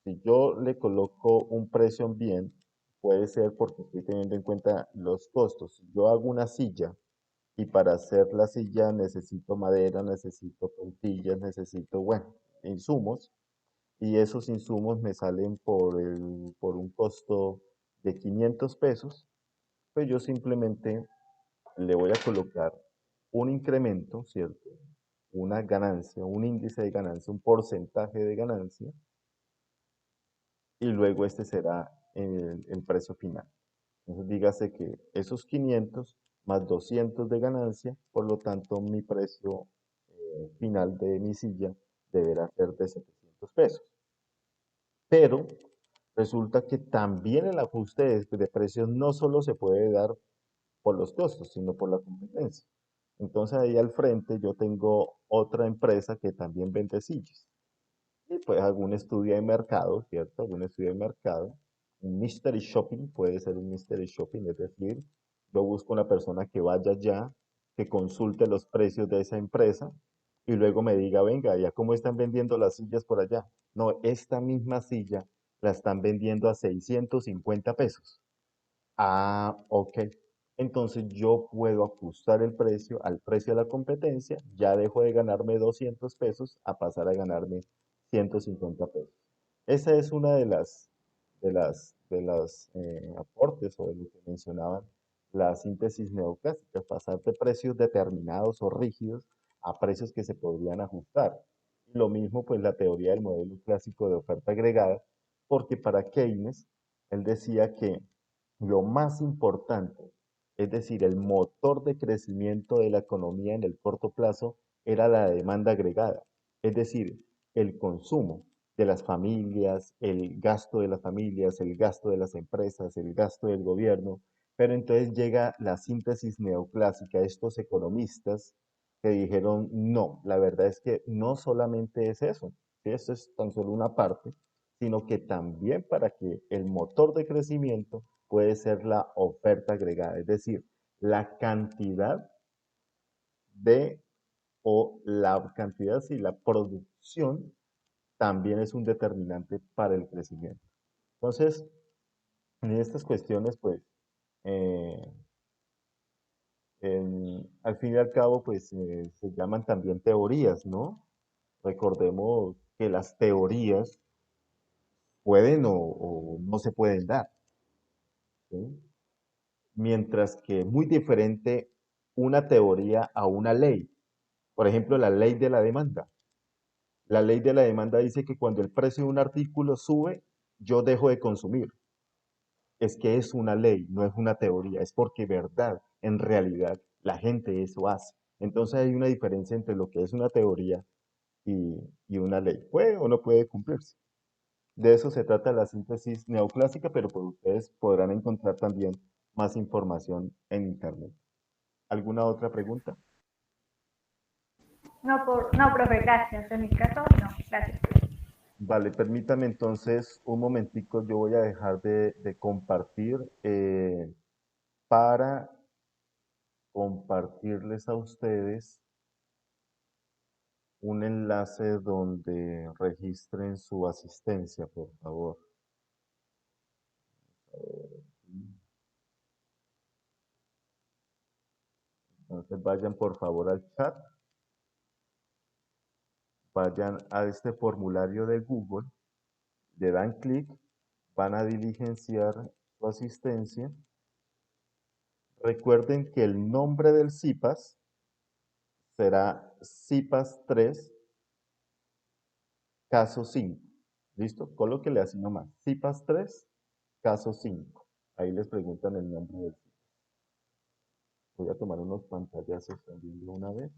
si yo le coloco un precio a un bien, puede ser porque estoy teniendo en cuenta los costos. Si yo hago una silla y para hacer la silla necesito madera, necesito puntillas, necesito, bueno, insumos, y esos insumos me salen por un costo de 500 pesos, pues yo simplemente le voy a colocar un incremento, ¿cierto? Una ganancia, un índice de ganancia, un porcentaje de ganancia, y luego este será el precio final. Entonces dígase que esos 500 más 200 de ganancia, por lo tanto mi precio final de mi silla deberá ser de 700 pesos. Pero resulta que también el ajuste de precios no solo se puede dar por los costos, sino por la competencia. Entonces ahí al frente yo tengo otra empresa que también vende sillas. Y pues algún estudio de mercado, ¿cierto? Algún estudio de mercado. Un mystery shopping puede ser un mystery shopping, es decir, yo busco una persona que vaya allá, que consulte los precios de esa empresa y luego me diga, venga, ¿ya cómo están vendiendo las sillas por allá? No, esta misma silla la están vendiendo a 650 pesos. Ah, ok. Entonces yo puedo ajustar el precio al precio de la competencia, ya dejo de ganarme 200 pesos a pasar a ganarme 150 pesos. Esa es una de las aportes o de lo que mencionaban la síntesis neoclásica, pasar de precios determinados o rígidos a precios que se podrían ajustar. Lo mismo pues la teoría del modelo clásico de oferta agregada, porque para Keynes él decía que lo más importante, es decir, el motor de crecimiento de la economía en el corto plazo, era la demanda agregada, es decir, el consumo de las familias, el gasto de las familias, el gasto de las empresas, el gasto del gobierno. Pero entonces llega la síntesis neoclásica, estos economistas que dijeron, no, la verdad es que no solamente es eso, ¿sí? Esto es tan solo una parte, sino que también para que el motor de crecimiento puede ser la oferta agregada, es decir, la cantidad de o la cantidad, si la producción también es un determinante para el crecimiento. Entonces, en estas cuestiones, pues, eh, al fin y al cabo, pues, se llaman también teorías, ¿no? Recordemos que las teorías pueden o no se pueden dar, ¿sí? Mientras que muy diferente una teoría a una ley. Por ejemplo, la ley de la demanda. La ley de la demanda dice que cuando el precio de un artículo sube, yo dejo de consumir. Es que es una ley, no es una teoría, es porque verdad, en realidad, la gente eso hace. Entonces hay una diferencia entre lo que es una teoría y una ley. Puede o no puede cumplirse. De eso se trata la síntesis neoclásica, pero pues ustedes podrán encontrar también más información en Internet. ¿Alguna otra pregunta? No, no, profe, gracias. En mi caso, no, gracias. Vale, permítame entonces un momentico, yo voy a dejar de compartir para compartirles a ustedes un enlace donde registren su asistencia, por favor. Entonces vayan por favor al chat, vayan a este formulario de Google, le dan clic, van a diligenciar su asistencia. Recuerden que el nombre del CIPAS será CIPAS 3 caso 5. ¿Listo? Colóquele así nomás. CIPAS 3 caso 5. Ahí les preguntan el nombre del CIPAS. Voy a tomar unos pantallazos también de una vez.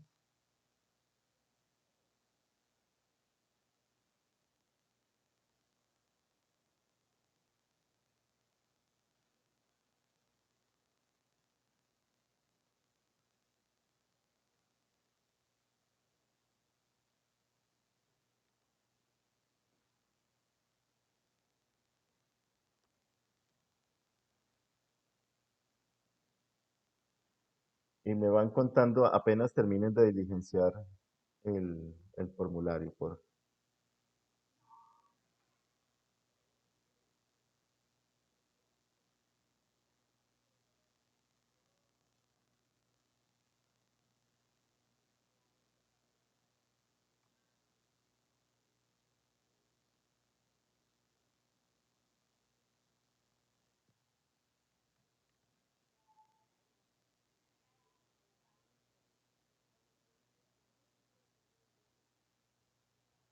Y me van contando apenas terminen de diligenciar el formulario, por